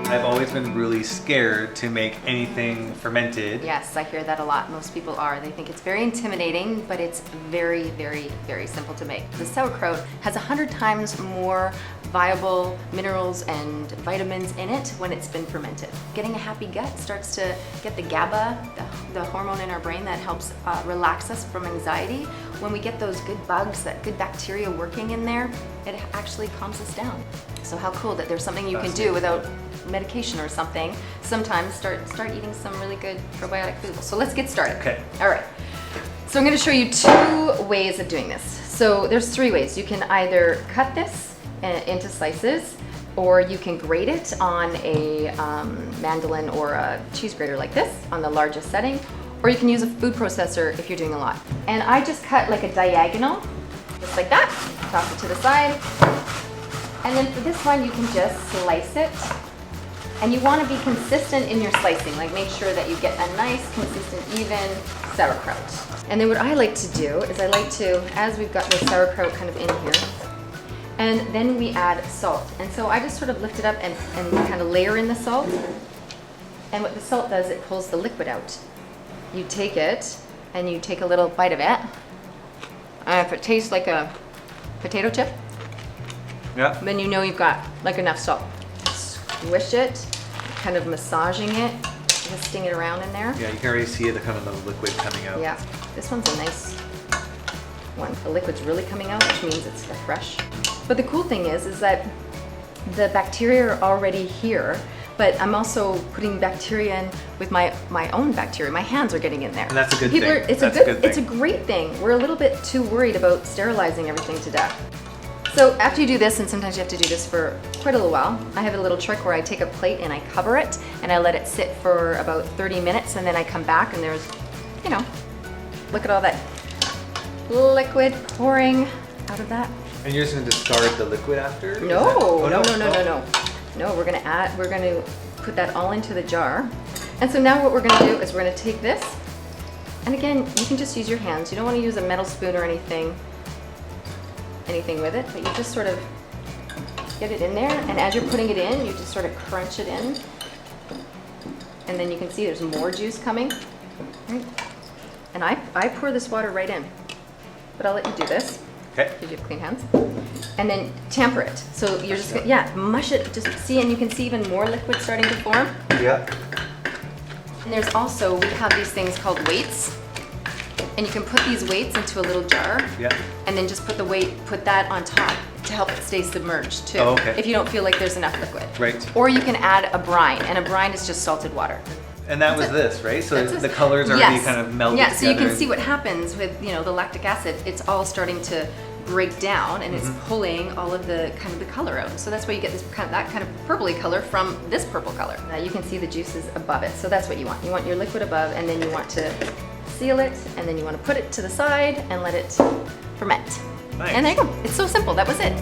I've always been really scared to make anything fermented. Yes, I hear that a lot. Most people are. They think it's very intimidating, but it's very, very, very simple to make. The sauerkraut has 100 times more viable minerals and vitamins in it when it's been fermented. Getting a happy gut starts to get the GABA, the hormone in our brain that helps relax us from anxiety. When we get those good bugs, that good bacteria working in there, it actually calms us down. So how cool that there's something you can do without medication or something. Sometimes start eating some really good probiotic food. So let's get started. Okay. All right. So I'm going to show you 2 ways of doing this. So there's 3 ways. You can either cut this into slices, or you can grate it on a mandolin or a cheese grater like this on the largest setting, or you can use a food processor if you're doing a lot. And I just cut like a diagonal, just like that, toss it to the side. And then for this one, you can just slice it. And you want to be consistent in your slicing, like make sure that you get a nice, consistent, even sauerkraut. And then what I like to do is I like to, as we've got the sauerkraut kind of in here, and then we add salt. And so I just sort of lift it up and kind of layer in the salt. And what the salt does, it pulls the liquid out. You take it and you take a little bite of it. And if it tastes like a potato chip, Yeah. then you know you've got like enough salt. Squish it, kind of massaging it, twisting it around in there. Yeah, you can already see the kind of the liquid coming out. Yeah, this one's a nice one. The liquid's really coming out, which means it's fresh. But the cool thing is that the bacteria are already here, but I'm also putting bacteria in with my own bacteria. My hands are getting in there. And that's a good thing. It's a good thing. It's a great thing. We're a little bit too worried about sterilizing everything to death. So after you do this, and sometimes you have to do this for quite a little while, I have a little trick where I take a plate and I cover it and I let it sit for about 30 minutes, and then I come back and there's, you know, look at all that liquid pouring out of that. And you're just going to discard the liquid after? No, no, we're gonna put that all into the jar. And so now what we're gonna do is we're gonna take this, and again, you can just use your hands. You don't want to use a metal spoon or anything with it, but you just sort of get it in there, and as you're putting it in, you just sort of crunch it in, and then you can see there's more juice coming. Right? And I pour this water right in, but I'll let you do this. Okay. Because you have clean hands. And then tamper it. So you're just gonna, mush it, just see, and you can see even more liquid starting to form. Yeah. And there's also, we have these things called weights. And you can put these weights into a little jar. Yeah. And then just put that on top to help it stay submerged too. Oh, okay. If you don't feel like there's enough liquid. Right. Or you can add a brine, and a brine is just salted water. And that was this, right? So the colors already kind of melted together. Yeah, so you can see and what happens with, you know, the lactic acid. It's all starting to break down, and it's pulling all of the kind of the color out. So that's why you get this that kind of purpley color from this purple color. Now you can see the juices above it. So that's what you want. You want your liquid above, and then you want to seal it, and then you want to put it to the side and let it ferment. Nice. And there you go. It's so simple. That was it.